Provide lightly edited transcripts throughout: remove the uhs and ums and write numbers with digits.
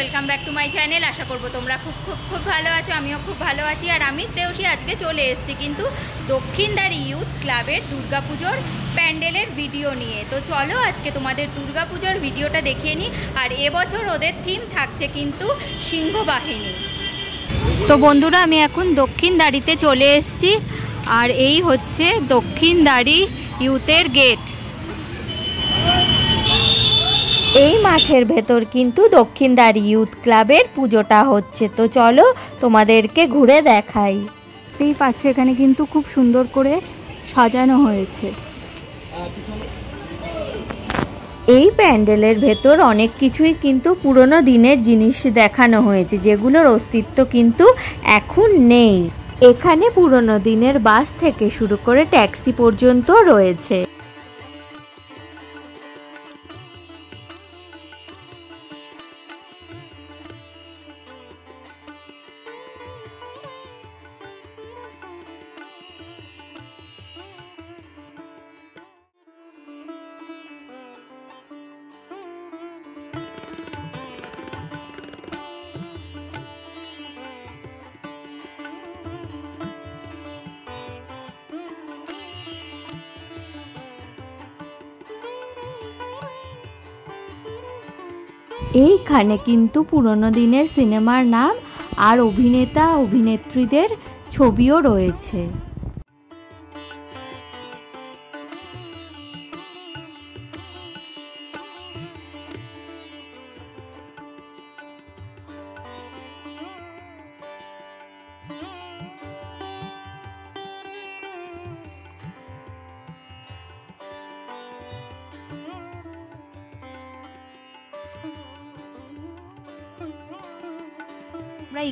Welcome back to my channel. আশা করবো তোমরা খুব খুব খুব ভালো আছো, আমিও খুব ভালো আছি। আর আমি শ্রেয়সী আজকে চলে এসেছি কিন্তু দক্ষিণদ্বারী ইউথ ক্লাবের দুর্গাপুজোর প্যান্ডেলের ভিডিও নিয়ে। তো চলো আজকে তোমাদের দুর্গাপুজোর ভিডিওটা দেখিয়ে নিই। আর এবছর ওদের থিম থাকছে কিন্তু সিংহবাহিনী। তো বন্ধুরা, আমি এখন দক্ষিণদ্বারীতে চলে এসেছি আর এই হচ্ছে দক্ষিণদ্বারী ইউথের গেট। এই মাঠের ভেতর কিন্তু দক্ষিণদ্বারী ইউথ ক্লাবের পুজোটা হচ্ছে। তো চলো তোমাদেরকে ঘুরে দেখাই। এই পাচ্ছ এখানে কিন্তু খুব সুন্দর করে সাজানো হয়েছে। এই প্যান্ডেলের ভেতর অনেক কিছুই কিন্তু পুরনো দিনের জিনিস দেখানো হয়েছে, যেগুলোর অস্তিত্ব কিন্তু এখন নেই। এখানে পুরনো দিনের বাস থেকে শুরু করে ট্যাক্সি পর্যন্ত রয়েছে। এইখানে কিন্তু পুরনো দিনের সিনেমার নাম আর অভিনেতা অভিনেত্রীদের ছবিও রয়েছে।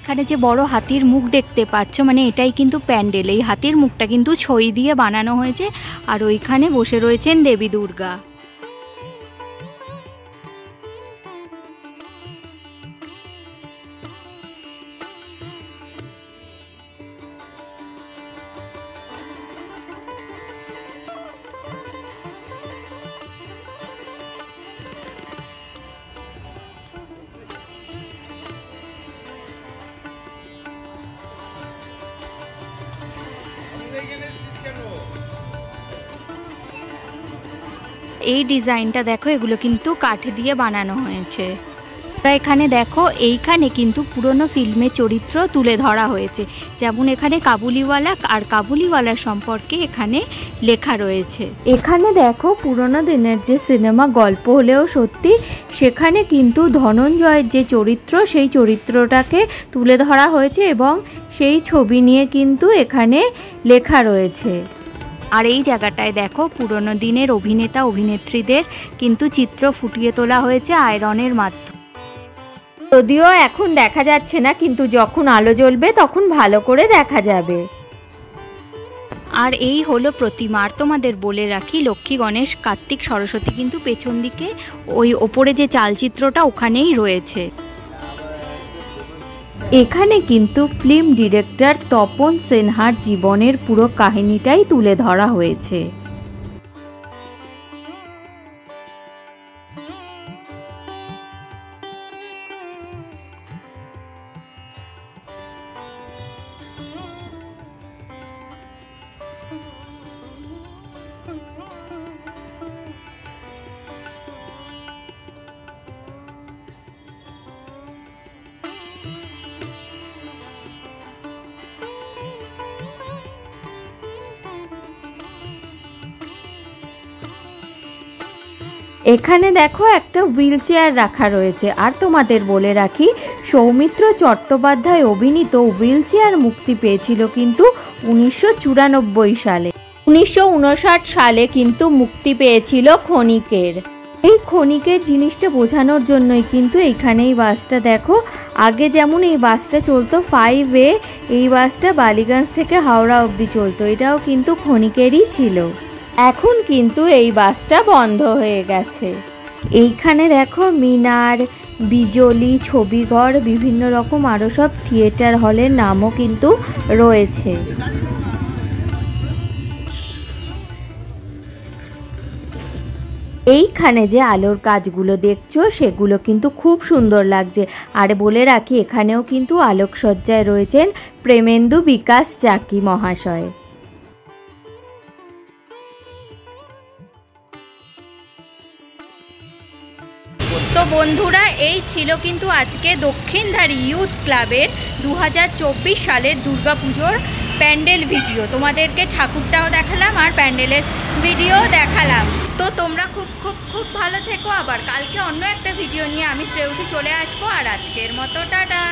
এখানে যে বড় হাতির মুখ দেখতে পাচ্ছ, মানে এটাই কিন্তু প্যান্ডেল। এই হাতির মুখটা কিন্তু ছই দিয়ে বানানো হয়েছে আর ওইখানে বসে রয়েছেন দেবী দুর্গা। এই ডিজাইনটা দেখো, এগুলো কিন্তু কাঠ দিয়ে বানানো হয়েছে। এখানে দেখো, এইখানে কিন্তু পুরনো ফিল্মের চরিত্র তুলে ধরা হয়েছে। যেমন এখানে কাবুলিওয়ালা আর কাবুলিওয়ালার সম্পর্কে এখানে লেখা রয়েছে। এখানে দেখো, পুরনো দিনের যে সিনেমা গল্প হলেও সত্যি, সেখানে কিন্তু ধনঞ্জয়ের যে চরিত্র, সেই চরিত্রটাকে তুলে ধরা হয়েছে এবং সেই ছবি নিয়ে কিন্তু এখানে লেখা রয়েছে। আর এই জায়গাটায় দেখো, পুরনো দিনের অভিনেতা অভিনেত্রীদের কিন্তু চিত্র ফুটিয়ে তোলা হয়েছে আয়রনের মাধ্যমে। যদিও এখন দেখা যাচ্ছে না, কিন্তু যখন আলো জ্বলবে তখন ভালো করে দেখা যাবে। আর এই হলো প্রতিমা। আর তোমাদের বলে রাখি, লক্ষ্মী, গণেশ, কার্তিক, সরস্বতী কিন্তু পেছন দিকে ওই ওপরে যে চালচিত্রটা ওখানেই রয়েছে। এখানে কিন্তু ফিল্ম ডিরেক্টর তপন সিনহার জীবনের পুরো কাহিনীটাই তুলে ধরা হয়েছে। এখানে দেখো, একটা হুইল চেয়ার রাখা রয়েছে। আর তোমাদের বলে রাখি, সৌমিত্র চট্টোপাধ্যায় অভিনীত হুইল চেয়ার মুক্তি পেয়েছিল কিন্তু 1994 সালে। 1959 সালে কিন্তু মুক্তি পেয়েছিল ক্ষণিকের। এই ক্ষণিকের জিনিসটা বোঝানোর জন্যই কিন্তু এইখানে এই বাসটা দেখো, আগে যেমন এই বাসটা চলতো 5A, এই বাসটা বালিগঞ্জ থেকে হাওড়া অবধি চলতো, এটাও কিন্তু ক্ষণিকেরই ছিল। এখন কিন্তু এই বাসটা বন্ধ হয়ে গেছে। এইখানে দেখো, মিনার, বিজলি, ছবিঘর, বিভিন্ন রকম আরও সব থিয়েটার হলের নামও কিন্তু রয়েছে। এইখানে যে আলোর কাজগুলো দেখছো সেগুলো কিন্তু খুব সুন্দর লাগছে। আর বলে রাখি এখানেও কিন্তু আলোকসজ্জায় রয়েছেন প্রেমেন্দু বিকাশ চাকি মহাশয়। তো বন্ধুরা, এই ছিল কিন্তু আজকে দক্ষিণধারী ইউথ ক্লাবের 2024 সালের দুর্গাপুজোর প্যান্ডেল ভিডিও। তোমাদেরকে ঠাকুরটাও দেখালাম আর প্যান্ডেলের ভিডিও দেখালাম। তো তোমরা খুব খুব খুব ভালো থেকো। আবার কালকে অন্য একটা ভিডিও নিয়ে আমি শ্রেয়সী চলে আসবো। আর আজকের মতো টাটা।